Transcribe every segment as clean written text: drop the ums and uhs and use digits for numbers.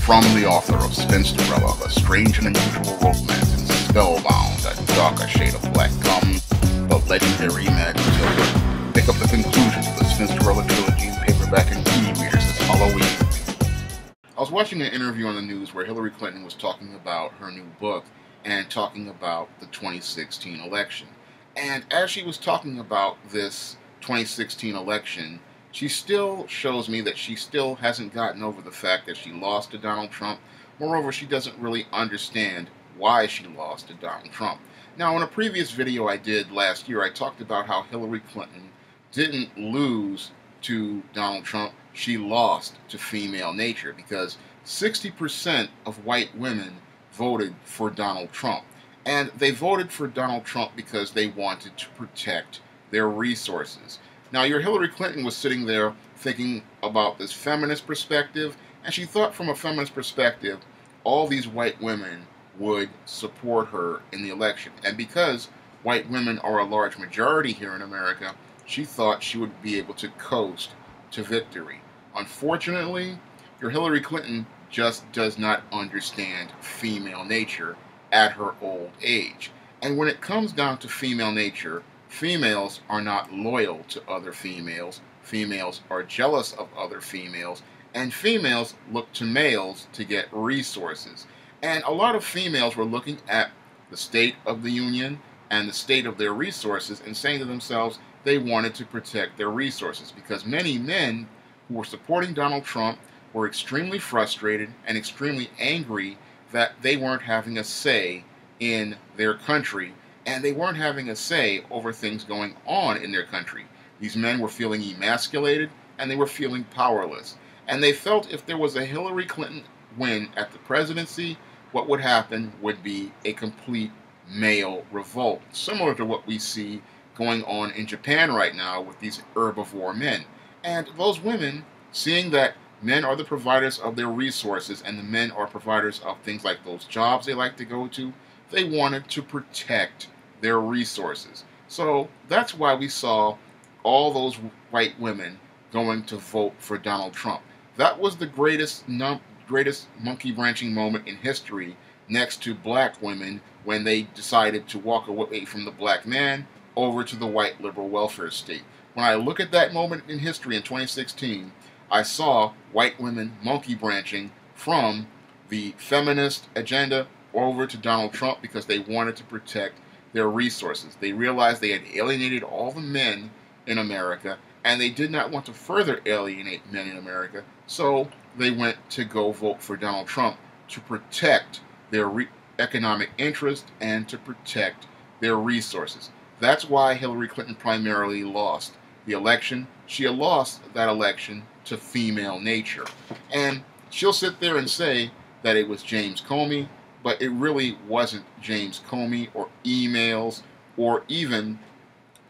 From the author of Spinsterella, The Strange and Unusual Romance and Spellbound, A Darker Shade of Black comes the legendary Magic Tilda. Pick up the conclusions of the Spinsterella trilogy in paperback and e-readers this Halloween. I was watching an interview on the news where Hillary Clinton was talking about her new book and talking about the 2016 election. And as she was talking about this 2016 election, she still shows me that she still hasn't gotten over the fact that she lost to Donald Trump. Moreover, she doesn't really understand why she lost to Donald Trump. Now, in a previous video I did last year, I talked about how Hillary Clinton didn't lose to Donald Trump. She lost to female nature because 60% of white women voted for Donald Trump. And they voted for Donald Trump because they wanted to protect their resources. Now, your Hillary Clinton was sitting there thinking about this feminist perspective, and she thought from a feminist perspective, all these white women would support her in the election. And because white women are a large majority here in America, she thought she would be able to coast to victory. Unfortunately, your Hillary Clinton just does not understand female nature at her old age. And when it comes down to female nature, females are not loyal to other females. Females are jealous of other females. And females look to males to get resources. And a lot of females were looking at the state of the union and the state of their resources and saying to themselves they wanted to protect their resources because many men who were supporting Donald Trump were extremely frustrated and extremely angry that they weren't having a say in their country. And they weren't having a say over things going on in their country. These men were feeling emasculated, and they were feeling powerless. And they felt if there was a Hillary Clinton win at the presidency, what would happen would be a complete male revolt, similar to what we see going on in Japan right now with these herbivore men. And those women, seeing that men are the providers of their resources, and the men are providers of things like those jobs they like to go to, they wanted to protect their resources. So that's why we saw all those white women going to vote for Donald Trump. That was the greatest monkey branching moment in history, next to black women when they decided to walk away from the black man over to the white liberal welfare state. When I look at that moment in history in 2016, I saw white women monkey branching from the feminist agenda over to Donald Trump because they wanted to protect their resources. They realized they had alienated all the men in America, and they did not want to further alienate men in America, so they went to go vote for Donald Trump to protect their economic interest and to protect their resources. That's why Hillary Clinton primarily lost the election. She lost that election to female nature. And she'll sit there and say that it was James Comey, but it really wasn't James Comey or emails or even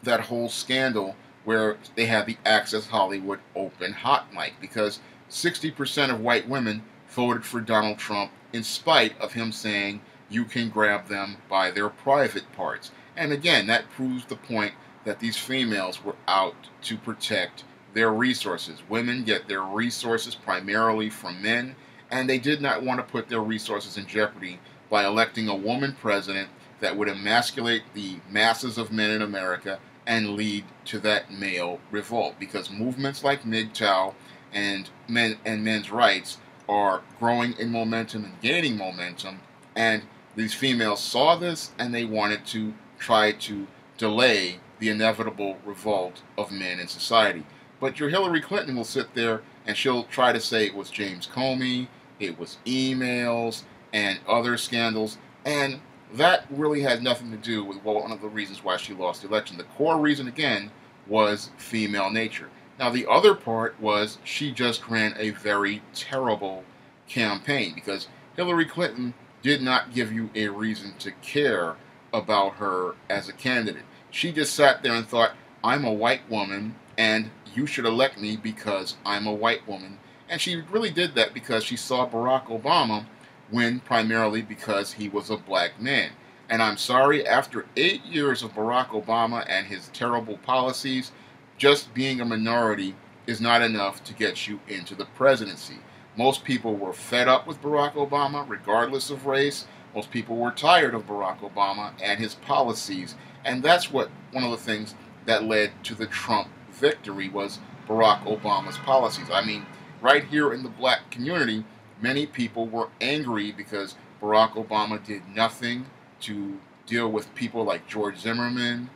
that whole scandal where they had the Access Hollywood open hot mic, because 60% of white women voted for Donald Trump in spite of him saying you can grab them by their private parts. And again, that proves the point that these females were out to protect their resources. Women get their resources primarily from men, and they did not want to put their resources in jeopardy by electing a woman president that would emasculate the masses of men in America and lead to that male revolt. Because movements like MGTOW and men's rights are growing in momentum and gaining momentum, and these females saw this and they wanted to try to delay the inevitable revolt of men in society. But your Hillary Clinton will sit there and she'll try to say it was James Comey, it was emails, and other scandals, and that really had nothing to do with one of the reasons why she lost the election. The core reason, again, was female nature. Now, the other part was she just ran a very terrible campaign, because Hillary Clinton did not give you a reason to care about her as a candidate. She just sat there and thought, I'm a white woman, and you should elect me because I'm a white woman. And she really did that because she saw Barack Obama win primarily because he was a black man. And I'm sorry, after 8 years of Barack Obama and his terrible policies, just being a minority is not enough to get you into the presidency. Most people were fed up with Barack Obama, regardless of race. Most people were tired of Barack Obama and his policies. And that's what one of the things that led to the Trump victory was Barack Obama's policies. I mean, right here in the black community, many people were angry because Barack Obama did nothing to deal with people like George Zimmerman,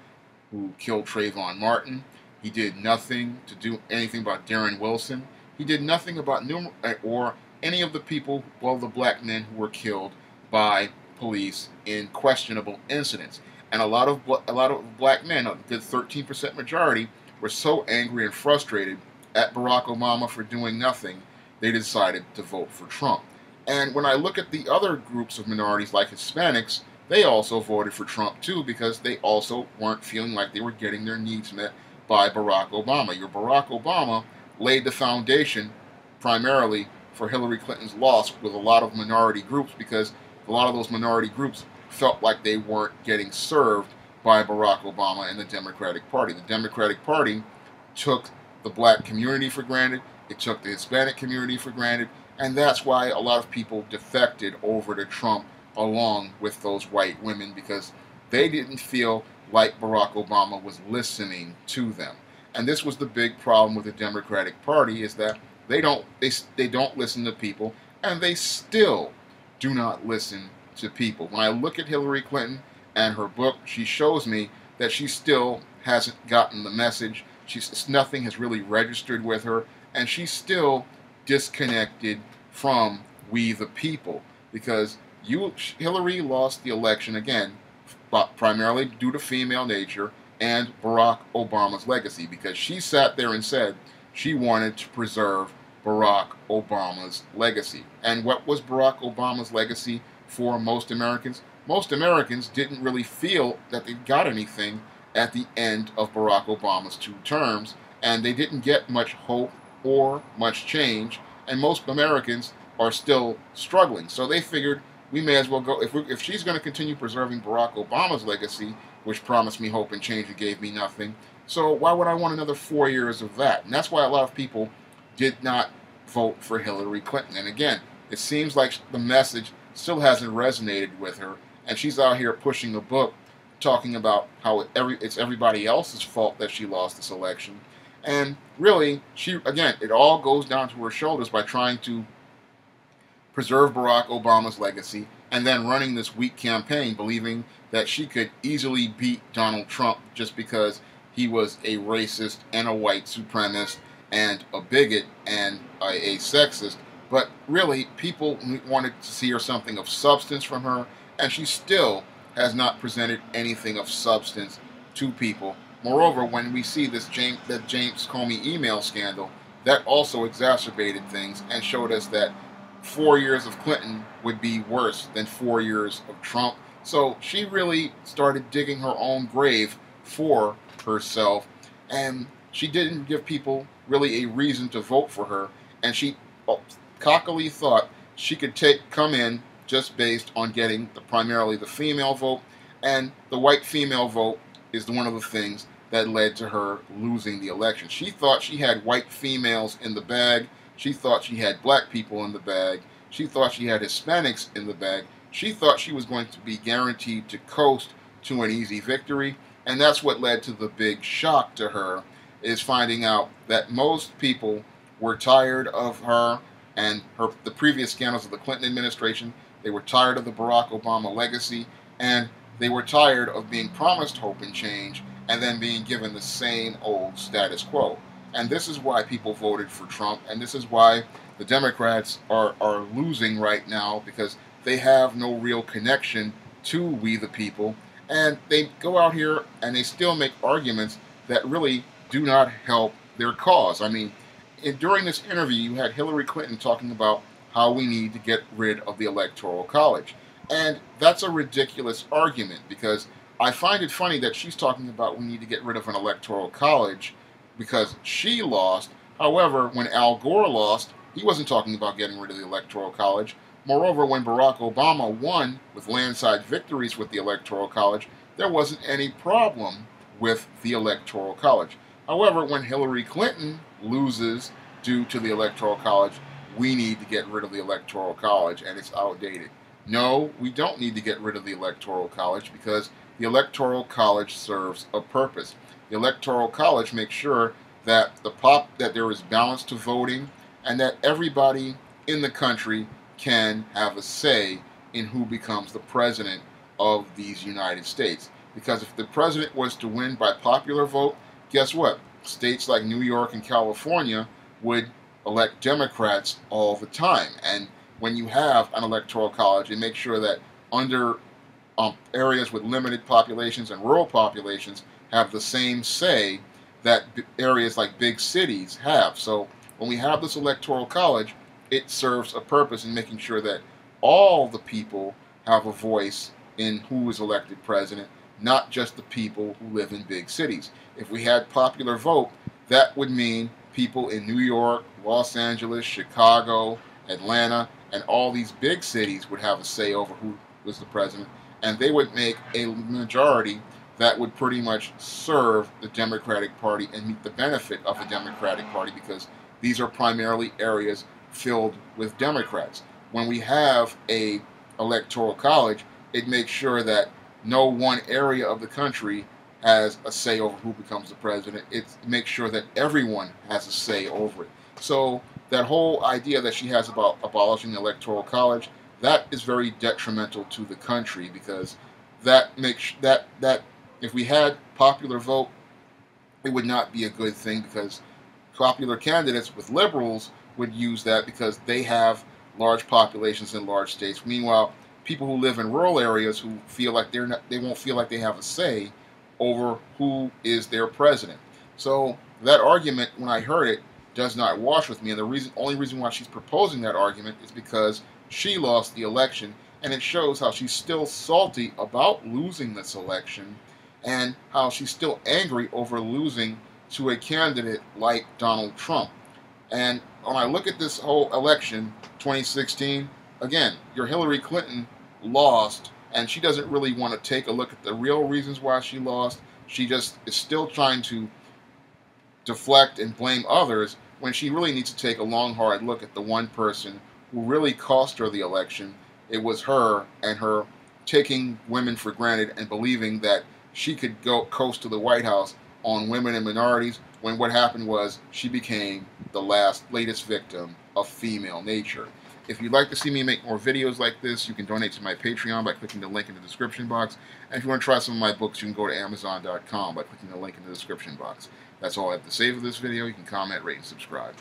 who killed Trayvon Martin. He did nothing to do anything about Darren Wilson. He did nothing about or any of the people, well, the black men who were killed by police in questionable incidents. And a lot of black men, a good 13% majority, were so angry and frustrated at Barack Obama for doing nothing, they decided to vote for Trump. And when I look at the other groups of minorities like Hispanics, they also voted for Trump too because they also weren't feeling like they were getting their needs met by Barack Obama. Your Barack Obama laid the foundation primarily for Hillary Clinton's loss with a lot of minority groups because a lot of those minority groups felt like they weren't getting served by Barack Obama and the Democratic Party. The Democratic Party took the black community for granted, it took the Hispanic community for granted, and that's why a lot of people defected over to Trump along with those white women because they didn't feel like Barack Obama was listening to them. And this was the big problem with the Democratic Party is that they don't listen to people, and they still do not listen to people. When I look at Hillary Clinton and her book, she shows me that she still hasn't gotten the message. Nothing has really registered with her, and she's still disconnected from we the people because Hillary lost the election again, primarily due to female nature and Barack Obama's legacy because she sat there and said she wanted to preserve Barack Obama's legacy. And what was Barack Obama's legacy for most Americans? Most Americans didn't really feel that they got anything at the end of Barack Obama's 2 terms, and they didn't get much hope or much change, and most Americans are still struggling. So they figured we may as well go, if she's going to continue preserving Barack Obama's legacy, which promised me hope and change and gave me nothing, so why would I want another 4 years of that? And that's why a lot of people did not vote for Hillary Clinton. And again, it seems like the message still hasn't resonated with her, and she's out here pushing a book talking about how it's everybody else's fault that she lost this election. And really, it all goes down to her shoulders by trying to preserve Barack Obama's legacy and then running this weak campaign, believing that she could easily beat Donald Trump just because he was a racist and a white supremacist and a bigot and a sexist. But really, people wanted to see something of substance from her, and she still has not presented anything of substance to people. Moreover, when we see that James Comey email scandal, that also exacerbated things and showed us that 4 years of Clinton would be worse than 4 years of Trump. So she really started digging her own grave for herself, and she didn't give people really a reason to vote for her, and she cockily thought she could come in just based on getting primarily the female vote, and the white female vote is one of the things that led to her losing the election. She thought she had white females in the bag. She thought she had black people in the bag. She thought she had Hispanics in the bag. She thought she was going to be guaranteed to coast to an easy victory, and that's what led to the big shock to her, is finding out that most people were tired of her and the previous scandals of the Clinton administration. They were tired of the Barack Obama legacy, and they were tired of being promised hope and change and then being given the same old status quo. And this is why people voted for Trump, and this is why the Democrats are losing right now, because they have no real connection to we the people, and they go out here and they still make arguments that really do not help their cause. I mean, during this interview, you had Hillary Clinton talking about how we need to get rid of the Electoral College. And that's a ridiculous argument, because I find it funny that she's talking about we need to get rid of an Electoral College because she lost. However, when Al Gore lost, he wasn't talking about getting rid of the Electoral College. Moreover, when Barack Obama won with landslide victories with the Electoral College, there wasn't any problem with the Electoral College. However, when Hillary Clinton loses due to the Electoral College, we need to get rid of the Electoral College and it's outdated. No, we don't need to get rid of the Electoral College because the Electoral College serves a purpose. The Electoral College makes sure that that there is balance to voting and that everybody in the country can have a say in who becomes the president of these United States. Because if the president was to win by popular vote, guess what? States like New York and California would elect Democrats all the time. And when you have an electoral college, it makes sure that under areas with limited populations and rural populations have the same say that areas like big cities have. So when we have this electoral college, it serves a purpose in making sure that all the people have a voice in who is elected president, not just the people who live in big cities. If we had popular vote, that would mean people in New York, Los Angeles, Chicago, Atlanta, and all these big cities would have a say over who was the president, and they would make a majority that would pretty much serve the Democratic Party and meet the benefit of the Democratic Party because these are primarily areas filled with Democrats. When we have a electoral college, it makes sure that no one area of the country has a say over who becomes the president. It makes sure that everyone has a say over it. So that whole idea that she has about abolishing the electoral college, that is very detrimental to the country because that makes that if we had popular vote, it would not be a good thing because popular candidates with liberals would use that because they have large populations in large states. Meanwhile, people who live in rural areas who feel like they won't feel like they have a say over who is their president. So that argument, when I heard it, does not wash with me. And the only reason why she's proposing that argument is because she lost the election, and it shows how she's still salty about losing this election and how she's still angry over losing to a candidate like Donald Trump. And when I look at this whole election, 2016, again, your Hillary Clinton lost, and she doesn't really want to take a look at the real reasons why she lost. She just is still trying to deflect and blame others when she really needs to take a long, hard look at the one person who really cost her the election. It was her and her taking women for granted and believing that she could go coast to the White House on women and minorities when what happened was she became the latest victim of female nature. If you'd like to see me make more videos like this, you can donate to my Patreon by clicking the link in the description box. And if you want to try some of my books, you can go to Amazon.com by clicking the link in the description box. That's all I have to say for this video. You can comment, rate, and subscribe.